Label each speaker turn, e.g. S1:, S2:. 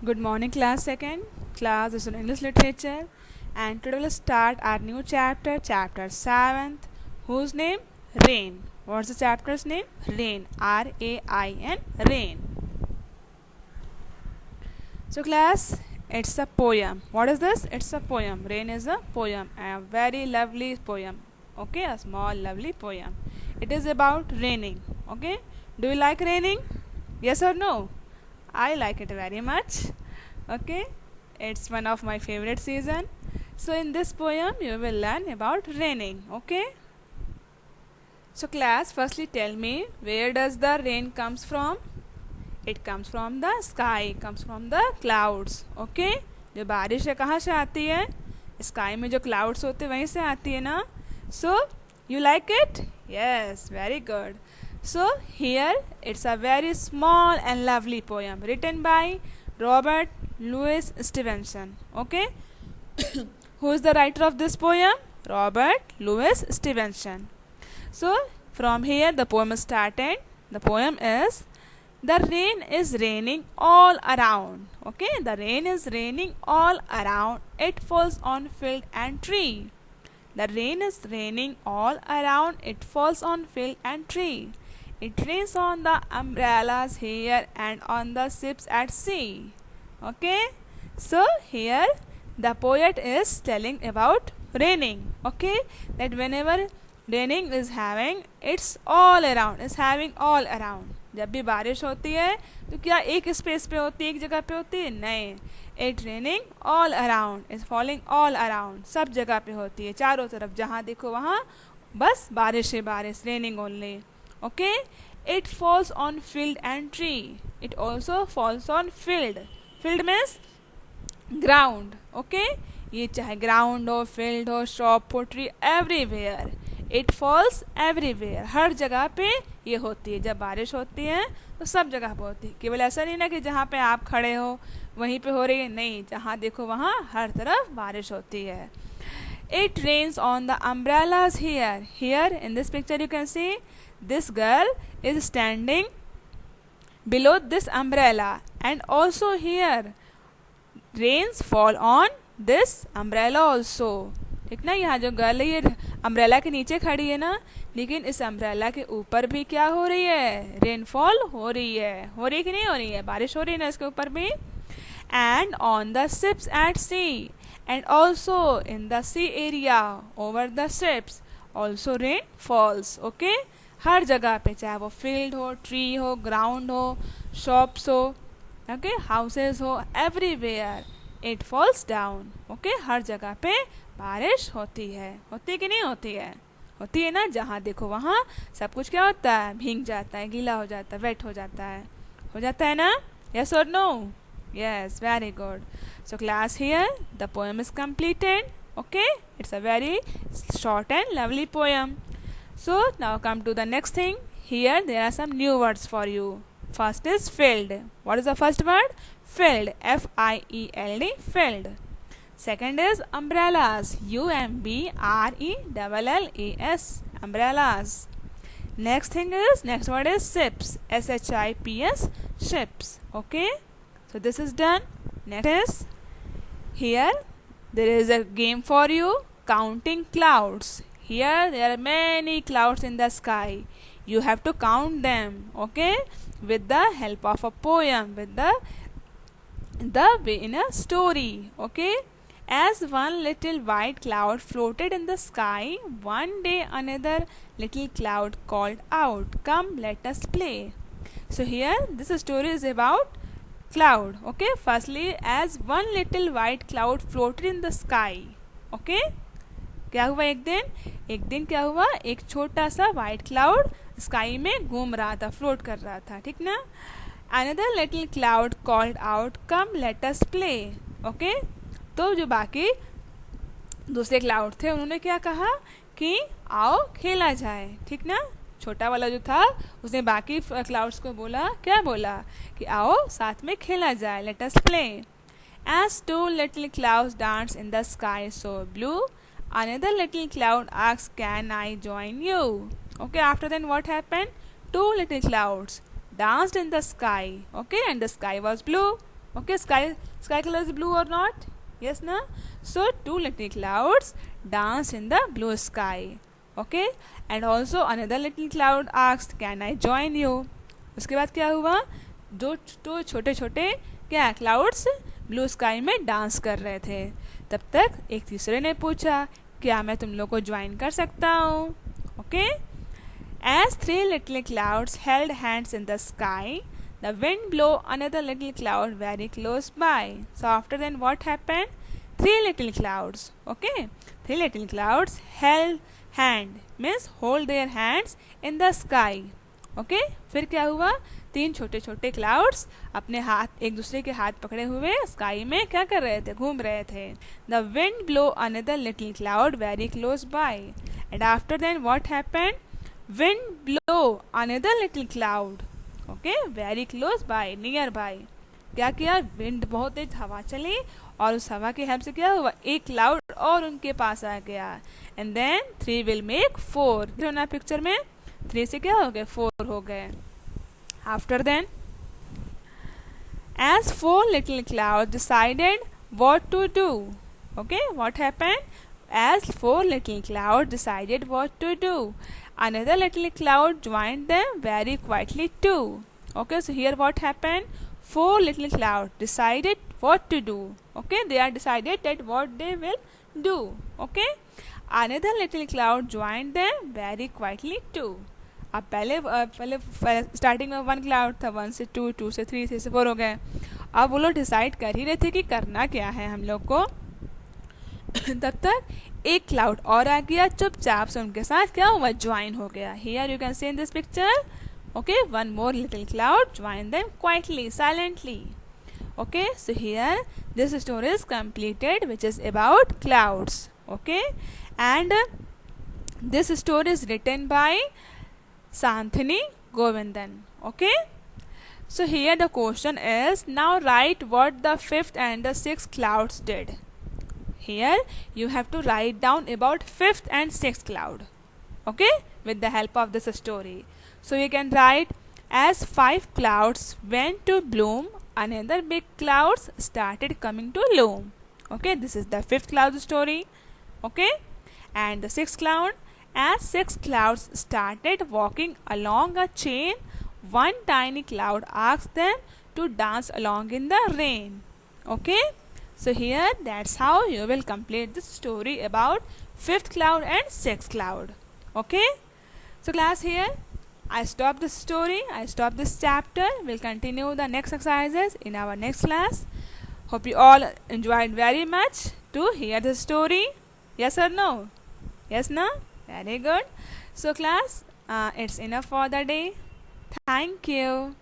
S1: Good morning, class second. Class is in English literature, and today we'll start our new chapter, chapter 7th, whose name? Rain. What's the chapter's name? Rain. R-A-I-N. Rain. So, class, it's a poem. What is this? It's a poem. Rain is a poem, a very lovely poem. Okay, a small, lovely poem. It is about raining. Okay, do you like raining? Yes or no? I like it very much. Okay, it's one of my favorite season. So in this poem you will learn about raining. Okay, so class, firstly tell me, where does the rain comes from? It comes from the sky, comes from the clouds. Okay, जो बारिश है कहाँ से आती है? Sky में जो clouds होते हैं वहीं से आती है ना. So you like it? Yes, very good. So here it's a very small and lovely poem written by Robert Louis Stevenson. Okay, who is the writer of this poem? Robert Louis Stevenson. So from here the poem started. The poem is, the rain is raining all around. Okay, the rain is raining all around. It falls on field and tree. The rain is raining all around. It falls on field and tree. It rains on the umbrellas here and on the ships at sea. Okay, so here the poet is telling about raining. Okay, that whenever raining is having, it's all around, is having all around. जब भी बारिश होती है तो क्या एक space पे होती है, एक जगह पे होती है? नहीं, it raining all around, is falling all around, सब जगह पे होती है, चारों तरफ जहाँ देखो वहाँ बस बारिश है, बारिश, raining only. Okay, it falls on field and tree. It also falls on field. Field means ground. Okay, ये चाहे ग्राउंड हो, फील्ड हो, शॉप हो, tree, everywhere. It falls everywhere, हर जगह पे ये होती है. जब बारिश होती है तो सब जगह पे होती है. केवल ऐसा नहीं ना कि जहाँ पे आप खड़े हो वहीं पे हो रही है, नहीं, जहाँ देखो वहाँ हर तरफ बारिश होती है. It rains on the umbrellas here. Here in this picture you can see this girl is standing below this umbrella, and also here rains fall on this umbrella also. ठीक ना, यहाँ जो गर्ल है ये अम्ब्रेला के नीचे खड़ी है ना, लेकिन इस अम्ब्रेला के ऊपर भी क्या हो रही है? रेनफॉल हो रही है. हो रही है कि नहीं हो रही है? बारिश हो रही है ना इसके ऊपर भी. And on the ships at sea, and also in the sea area over the ships also rain falls. Okay, हर जगह पे, चाहे वो फील्ड हो, ट्री हो, ग्राउंड हो, शॉप्स हो, ओके, हाउसेस हो, everywhere it falls down. Okay, हर जगह पे बारिश होती है. होती है कि नहीं होती है? होती है ना, जहाँ देखो वहाँ सब कुछ क्या होता है? भीग जाता है, गीला हो जाता है, वेट हो जाता है. हो जाता है ना? यस और no? Yes, very good. So class here the poem is completed. Okay, it's a very short and lovely poem. So now come to the next thing. Here there are some new words for you. First is filled. What is the first word? Filled. F-I-E-L-D. Filled. Second is umbrellas. U-M-B-R-E-L-L-A-S. Umbrellas. Next word is ships. S-H-I-P-S. Ships. Okay. So this is done. Next is, here there is a game for you. Counting clouds. Here there are many clouds in the sky. You have to count them, okay, with the help of a poem, with the in a story. Okay, as one little white cloud floated in the sky, one day another little cloud called out, "Come, let us play." So here this story is about cloud. Okay, firstly, as one little white cloud floated in the sky. Okay, क्या हुआ? एक दिन क्या हुआ? एक छोटा सा white cloud sky में घूम रहा था, फ्लोट कर रहा था. ठीक ना? Another little cloud called out, come let us play. Okay, तो जो बाकी दूसरे क्लाउड थे उन्होंने क्या कहा कि आओ खेला जाए. ठीक ना? छोटा वाला जो था उसने बाकी क्लाउड्स को बोला, क्या बोला? कि आओ साथ में खेला जाए, let us play. As two little clouds dance in the sky so blue, another little cloud asked, "Can I join you?" Okay, after then what happened? Two little clouds danced in the sky. Okay, and the sky was blue. Okay, sky color is blue or not? Yes, na? So two little clouds dance in the blue sky. Okay, and also another little cloud asked, "Can I join you?" उसके बाद क्या हुआ? दो छोटे छोटे क्या clouds blue sky में dance कर रहे थे. तब तक एक तीसरे ने पूछा, क्या मैं तुम लोग को ज्वाइन कर सकता हूँ? Okay. As three little clouds held hands in the sky, the wind blew another little cloud very close by. So after then what happened? Three little clouds. Okay? Three little clouds held hand means hold their hands in the sky. Okay? फिर क्या हुआ? तीन छोटे छोटे clouds अपने हाथ एक दूसरे के हाथ पकड़े हुए स्काई में क्या कर रहे थे? घूम रहे थे. The wind blew another little cloud very close by. And after then what happened? Wind blow another little cloud. Okay, very close by, nearby. क्या किया? विंड बहुत तेज हवा चली और उस हवा की हेल्प से क्या हुआ? एक क्लाउड और उनके पास आ गया. And then 3 will make 4. ना पिक्चर में 3 से क्या हो गए? 4 हो गए. After then as 4 little clouds decided what to do. Okay, what happened? As 4 little clouds decided what to do, another little cloud joined them very quietly too. Okay, so here what happened? 4 little clouds decided what to do. Okay, they are decided that what they will do. Okay, another little cloud joined them very quietly too. अब पहले starting में 1 cloud था, 1 से 2, 2 से 3, 3 से 4 हो गए. अब वो लोग डिसाइड कर ही रहे थे कि करना क्या है हम लोग को. तब तक एक क्लाउड और आ गया, चुपचाप से उनके साथ क्या हुआ? ज्वाइन हो गया. Here you can see in this picture. Okay, one more little cloud join them quietly, silently. Okay, so here this story is completed which is about clouds. Okay, and this story is written by Santhini Govindan. Okay, so here the question is, now write what the fifth and the sixth clouds did. Here you have to write down about fifth and sixth cloud. Okay, with the help of this story. So you can write, as 5 clouds went to bloom, another big clouds started coming to loom. Okay, this is the fifth cloud story. Okay, and the sixth cloud, as 6 clouds started walking along a chain, one tiny cloud asked them to dance along in the rain. Okay, so here that's how you will complete this story about 5th cloud and 6th cloud. Okay, so class, here I stop this story, I stop this chapter. We'll continue the next exercises in our next class. Hope you all enjoyed very much to hear the story. Yes or no? Yes, no? Very good. So class, it's enough for the day. Thank you.